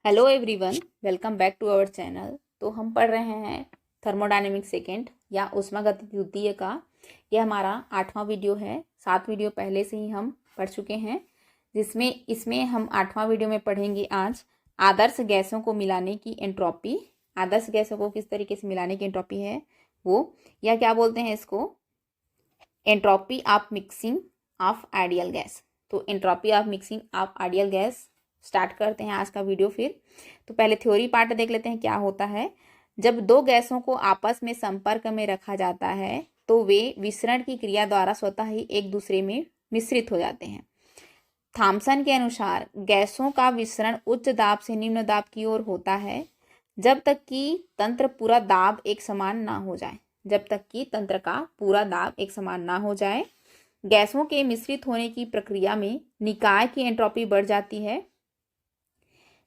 Hello everyone, welcome back to our channel. तो हम पढ़ रहे हैं थर्मोडायनेमिक सेकेंड या ऊष्मागतिकी द्वितीय का। यह हमारा 8वां वीडियो है। 7 वीडियो पहले से ही हम पढ़ चुके हैं, जिसमें इसमें हम 8वां वीडियो में पढ़ेंगे आज आदर्श गैसों को मिलाने की एंट्रोपी। आदर्श गैसों को किस तरीके से मिलाने की एंट्रोपी है वो, या क्या बोलते हैं इसको, entropy of mixing of ideal gas. तो entropy of mixing of ideal gas start करते हैं आज का वीडियो। फिर तो पहले थ्योरी पार्ट देख लेते हैं क्या होता है। जब दो गैसों को आपस में संपर्क में रखा जाता है तो वे विसरण की क्रिया द्वारा स्वतः ही एक दूसरे में मिश्रित हो जाते हैं। थॉमसन के अनुसार गैसों का विसरण उच्च दाब से निम्न दाब की ओर होता है जब तक कि तंत्र पूरा दाब एक समान ना हो जाए। जब तक कि तंत्र का पूरा दाब एक समान ना हो जाए, गैसों के मिश्रित होने की प्रक्रिया में निकाय की एंट्रोपी बढ़ जाती है।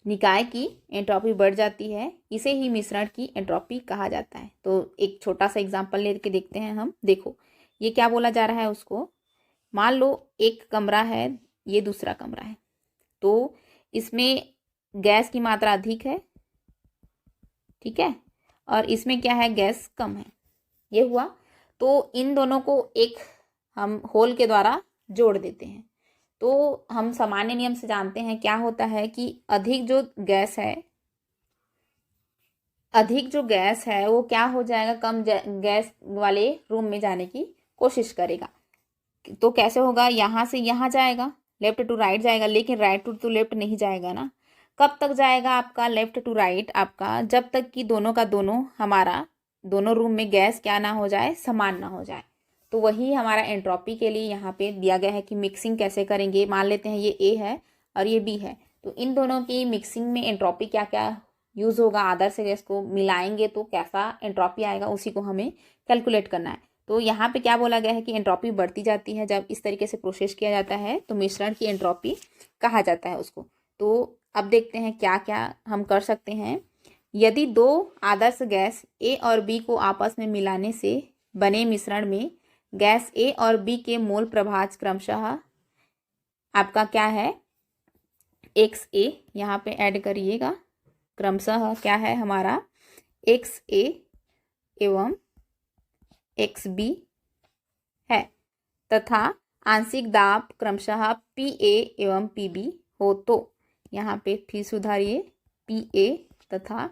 निकाय की एंट्रोपी बढ़ जाती है, इसे ही मिश्रण की एंट्रोपी कहा जाता है। तो एक छोटा सा एग्जांपल लेके देखते हैं हम। देखो ये क्या बोला जा रहा है उसको। मान लो एक कमरा है, ये दूसरा कमरा है, तो इसमें गैस की मात्रा अधिक है, ठीक है, और इसमें क्या है, गैस कम है। ये हुआ, तो इन दोनों को एक हम होल के द्वारा जोड़ देते हैं। तो हम सामान्य नियम से जानते हैं क्या होता है कि अधिक जो गैस है वो क्या हो जाएगा, कम गैस वाले रूम में जाने की कोशिश करेगा। तो कैसे होगा, यहाँ से यहाँ जाएगा, लेफ्ट टू राइट जाएगा, लेकिन राइट टू लेफ्ट नहीं जाएगा ना। कब तक जाएगा आपका लेफ्ट टू राइट आपका, जब तक कि दोनों का दोनों हमारा दोनों रूम में गैस क्या ना हो जाए, समान ना हो जाए। तो वही हमारा एंट्रोपी के लिए यहाँ पे दिया गया है कि मिक्सिंग कैसे करेंगे। मान लेते हैं ये ए है और ये बी है, तो इन दोनों की मिक्सिंग में एंट्रोपी क्या क्या यूज होगा, आदर्श गैस को मिलाएंगे तो कैसा एंट्रोपी आएगा, उसी को हमें कैलकुलेट करना है। तो यहाँ पे क्या बोला गया है कि एंट्रोपी बढ़ती जाती है जब इस तरीके से प्रोसेस किया जाता है, तो मिश्रण की एंट्रोपी कहा जाता है उसको। तो अब देखते हैं क्या क्या हम कर सकते हैं। यदि दो आदर्श गैस ए और बी को आपस में मिलाने से बने मिश्रण में गैस ए और बी के मोल प्रभाज क्रमशः आपका क्या है, एक्स ए, यहाँ पे ऐड करिएगा, क्रमशः क्या है हमारा एक्स ए एवं एक्स बी है, तथा आंशिक दाब क्रमशः पी ए एवं पी बी हो। तो यहाँ पे फिर सुधारिए, पी ए तथा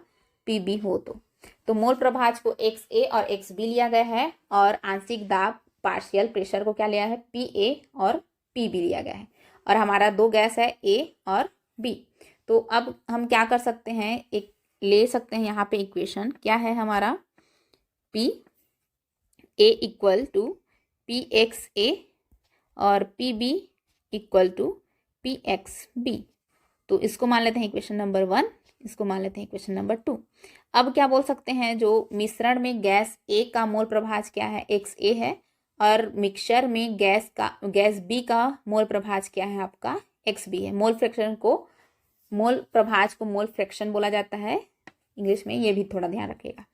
पी बी हो। तो मोल प्रभाज को एक्स ए और एक्स बी लिया गया है, और आंशिक दाब पार्शियल प्रेशर को क्या लिया है, पी ए और पी बी लिया गया है, और हमारा दो गैस है ए और बी। तो अब हम क्या कर सकते हैं, एक ले सकते हैं यहाँ पे इक्वेशन, क्या है हमारा, P A equal to P X A और P B equal to P X B. तो इसको मान लेते हैं इक्वेशन नंबर 1, इसको मान लेते हैं इक्वेशन नंबर 2। अब क्या बोल सकते हैं, जो मिश्रण में गैस ए का मोल प्रभाज क्या है, एक्स ए है, और मिक्सचर में गैस बी का मोल प्रभाज क्या है आपका, एक्स बी है। मोल प्रभाज को मोल फ्रैक्शन बोला जाता है इंग्लिश में, ये भी थोड़ा ध्यान रखिएगा।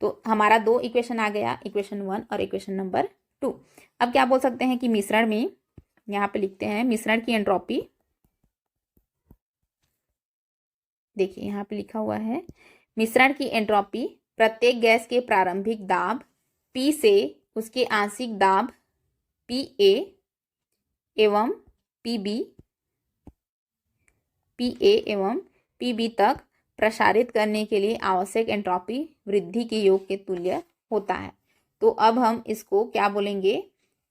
तो हमारा दो इक्वेशन आ गया, इक्वेशन 1 और इक्वेशन नंबर 2। अब क्या बोल सकते हैं कि मिश्रण में, यहाँ पे लिखते हैं मिश्रण की एंट्रोपी। देखिए यहाँ पे लिखा हुआ है, मिश्रण की एंट्रोपी प्रत्येक गैस के प्रारंभिक दाब P से उसके आंशिक दाब PA एवं PB तक प्रसारित करने के लिए आवश्यक एंट्रोपी वृद्धि के योग के तुल्य होता है। तो अब हम इसको क्या बोलेंगे,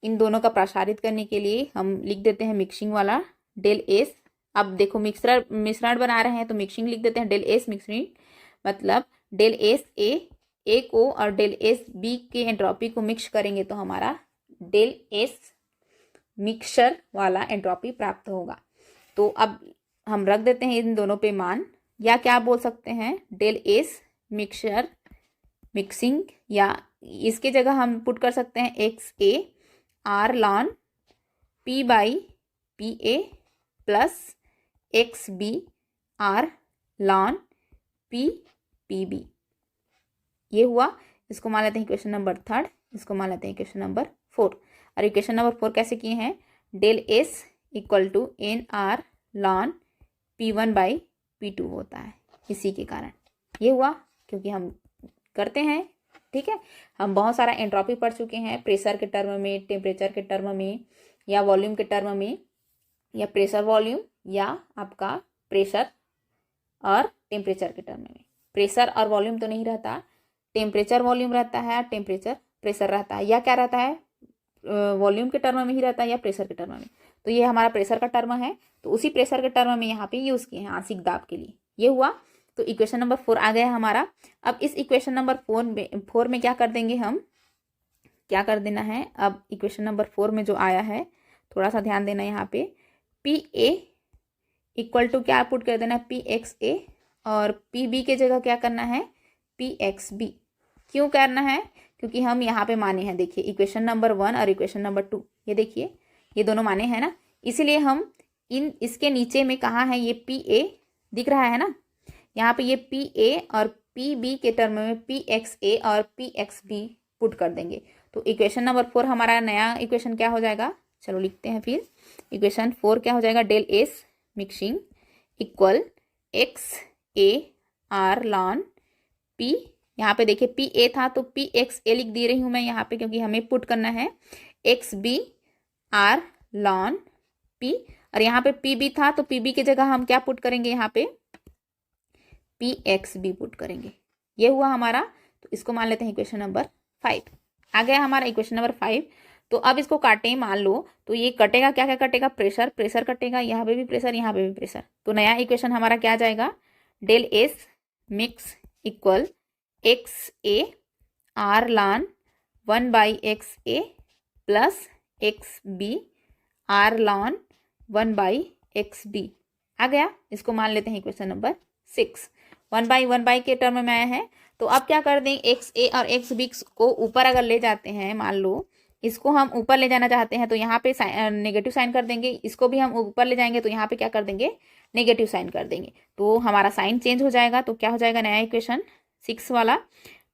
इन दोनों का प्रसारित करने के लिए हम लिख देते हैं मिक्सिंग वाला डेल एस। अब देखो मिश्रण बना रहे हैं तो मिक्सिंग लिख देते हैं, डेल एस मिक्सिंग मतलब डेल एस ए को और डेल एस बी के एंट्रोपी को मिक्स करेंगे तो हमारा डेल एस मिक्सचर वाला एंट्रोपी प्राप्त होगा। तो अब हम रख देते हैं इन दोनों पे मान, या क्या बोल सकते हैं, डेल एस मिक्सिंग, या इसके जगह हम पुट कर सकते हैं X A R ln P by P A plus X B R ln P P B. ये हुआ, इसको मान लेते हैं इक्वेशन नंबर 3, इसको मान लेते हैं इक्वेशन नंबर 4। और इक्वेशन नंबर 4 कैसे किए हैं, del S equal to N R ln P1 by P2 होता है। इसी के कारण ये हुआ, क्योंकि हम करते हैं, ठीक है। हम बहुत सारा एंट्रोपी पढ़ चुके हैं, प्रेशर के टर्म में, टेम्परेचर के टर्म में, या वॉल्यूम के टर्म में, या प्रेशर वॉल्यूम, या आपका प्रेशर और टेम्परेचर के टर्म में। प्रेशर और वॉल्यूम तो नहीं रहता, टेम्परेचर वॉल्यूम रहता है, टेम्परेचर प्रेशर रहता है, या क्या रहता है, वॉल्यूम के टर्म में ही रहता है या प्रेशर के टर्म में। तो ये हमारा प्रेशर का टर्म है, तो उसी प्रेशर के टर्म में यहाँ पे यूज़ किए हैं आंशिक दाब के लिए। ये हुआ, तो इक्वेशन नंबर 4 आ गया हमारा। अब इस इक्वेशन नंबर 4 में क्या कर देंगे हम, क्या कर देना है, अब इक्वेशन नंबर 4 में जो आया है, थोड़ा सा ध्यान देना यहाँ पे, पी ए इक्वल टू क्या पुट कर देना, पी एक्स ए, और पी बी के जगह क्या करना है, पी एक्स बी। क्यों करना है, क्योंकि हम यहाँ पे माने हैं, देखिए इक्वेशन नंबर 1 और इक्वेशन नंबर 2, ये देखिए ये दोनों माने हैं ना, इसीलिए हम इसके नीचे में कहाँ है, ये पी ए दिख रहा है ना, यहाँ पे ये पी ए और पी बी के टर्म में पी एक्स ए और पी एक्स बी पुट कर देंगे। तो इक्वेशन नंबर 4 हमारा नया इक्वेशन क्या हो जाएगा, चलो लिखते हैं फिर। इक्वेशन 4 क्या हो जाएगा, del S mixing equal X A R ln P, यहाँ पे देखिए पी ए था तो पी एक्स ए लिख दे रही हूँ मैं यहाँ पे, क्योंकि हमें पुट करना है X B R ln P, और यहाँ पे पी बी था तो पी बी की जगह हम क्या पुट करेंगे, यहाँ पे पी एक्स बी पुट करेंगे। ये हुआ हमारा, तो इसको मान लेते हैं इक्वेशन नंबर 5। आ गया हमारा इक्वेशन नंबर 5। तो अब इसको काटें, मान लो तो ये कटेगा, क्या क्या कटेगा, प्रेशर, प्रेशर कटेगा, यहाँ पे भी प्रेशर, यहाँ पे भी प्रेशर। तो नया इक्वेशन हमारा क्या आ जाएगा, del S mix equal X A R ln 1/एक्स A plus X B R ln 1/एक्स बी। आ गया, इसको मान लेते हैं इक्वेशन नंबर 6। 1/1 के टर्म में आया है, तो अब क्या कर दें, एक्स ए और एक्स बी को ऊपर अगर ले जाते हैं, मान लो इसको हम ऊपर ले जाना चाहते हैं तो यहाँ पे नेगेटिव साइन कर देंगे, इसको भी हम ऊपर ले जाएंगे तो यहाँ पे क्या कर देंगे, नेगेटिव साइन कर देंगे, तो हमारा साइन चेंज हो जाएगा। तो क्या हो जाएगा नया इक्वेशन 6 वाला,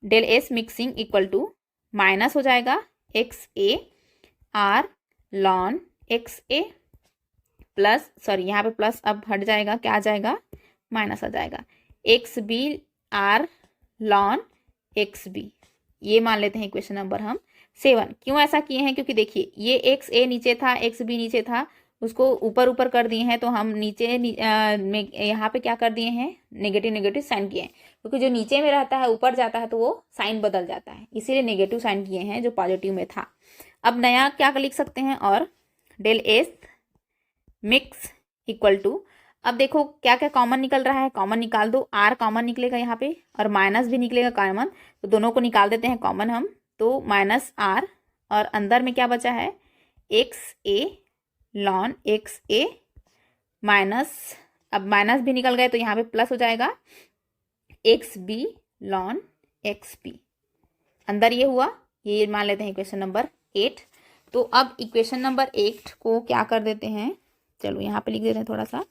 del S mixing equal to minus हो जाएगा X A R ln X A plus, sorry यहाँ पे प्लस अब हट जाएगा, क्या आ जाएगा, माइनस आ जाएगा, X B R ln X B. ये मान लेते हैं इक्वेशन नंबर हम 7। क्यों ऐसा किए हैं, क्योंकि देखिए ये एक्स ए नीचे था, एक्स बी नीचे था, उसको ऊपर ऊपर कर दिए हैं, तो हम नीचे में यहाँ पे क्या कर दिए हैं, नेगेटिव नेगेटिव साइन किए हैं, क्योंकि जो नीचे में रहता है ऊपर जाता है तो वो साइन बदल जाता है, इसीलिए नेगेटिव साइन किए हैं जो पॉजिटिव में था। अब नया क्या लिख सकते हैं, और del S mix equal to, अब देखो क्या क्या कॉमन निकल रहा है, कॉमन निकाल दो, आर कॉमन निकलेगा यहाँ पे और माइनस भी निकलेगा कॉमन, तो दोनों को निकाल देते हैं कॉमन हम, तो माइनस आर, और अंदर में क्या बचा है, X A ln X A minus, अब माइनस भी निकल गए तो यहाँ पे प्लस हो जाएगा X B ln X P. अंदर ये हुआ, ये मान लेते हैं इक्वेशन नंबर 8। तो अब इक्वेशन नंबर 8 को क्या कर देते हैं, चलो यहाँ पे लिख देते हैं थोड़ा सा,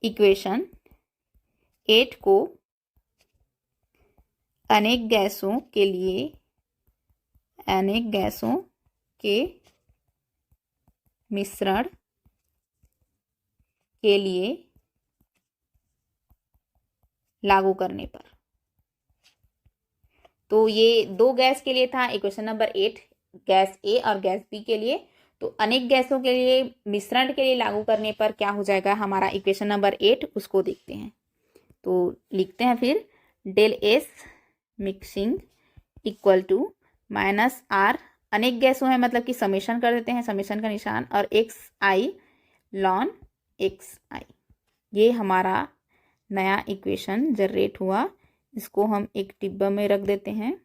इक्वेशन 8 को अनेक गैसों के लिए, अनेक गैसों के मिश्रण के लिए लागू करने पर, तो ये दो गैस के लिए था इक्वेशन नंबर 8, गैस ए और गैस बी के लिए, तो अनेक गैसों के लिए मिश्रण के लिए लागू करने पर क्या हो जाएगा हमारा इक्वेशन नंबर 8, उसको देखते हैं। तो लिखते हैं फिर, del S mixing equal to minus R, अनेक गैसों है मतलब कि समेशन कर देते हैं, समेशन का निशान, और एक्स आई लॉन एक्स आई। ये हमारा नया इक्वेशन जनरेट हुआ, इसको हम एक डिब्बा में रख देते हैं,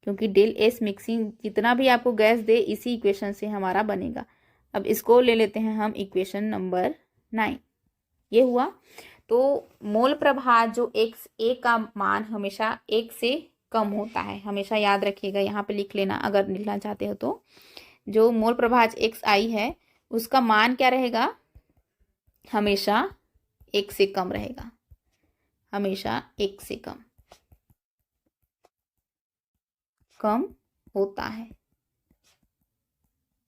क्योंकि डेल एस मिक्सिंग जितना भी आपको गैस दे इसी इक्वेशन से हमारा बनेगा। अब इसको ले लेते हैं हम इक्वेशन नंबर 9। ये हुआ, तो मोल प्रभाव जो एक्स ए का मान हमेशा 1 से कम होता है, हमेशा याद रखिएगा, यहाँ पे लिख लेना अगर लिखना चाहते हो तो, जो मोल प्रभाव एक्स आई है उसका मान क्या रहेगा, हमेशा 1 से कम रहेगा, हमेशा 1 से कम होता है।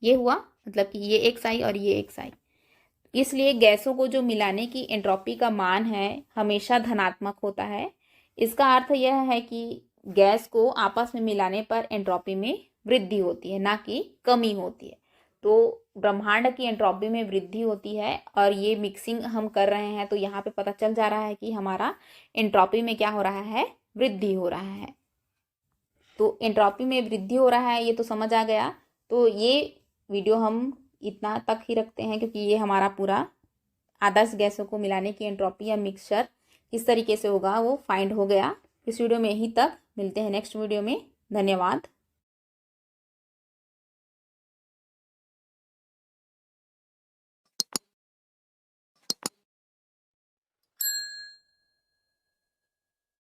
ये हुआ, मतलब कि ये एक्स आई और ये एक्स आई, इसलिए गैसों को जो मिलाने की एंट्रोपी का मान है हमेशा धनात्मक होता है। इसका अर्थ यह है कि गैस को आपस में मिलाने पर एंट्रोपी में वृद्धि होती है, ना कि कमी होती है। तो ब्रह्मांड की एंट्रोपी में वृद्धि होती है और ये मिक्सिंग हम कर रहे हैं तो यहाँ पे पता चल जा रहा है कि हमारा एंट्रोपी में क्या हो रहा है, वृद्धि हो रहा है। तो एंट्रोपी में वृद्धि हो रहा है ये तो समझ आ गया। तो ये वीडियो हम इतना तक ही रखते हैं क्योंकि ये हमारा पूरा आदर्श गैसों को मिलाने की एंट्रोपी या मिक्सचर किस तरीके से होगा वो फाइंड हो गया। इस वीडियो में यहीं तक, मिलते हैं नेक्स्ट वीडियो में। धन्यवाद।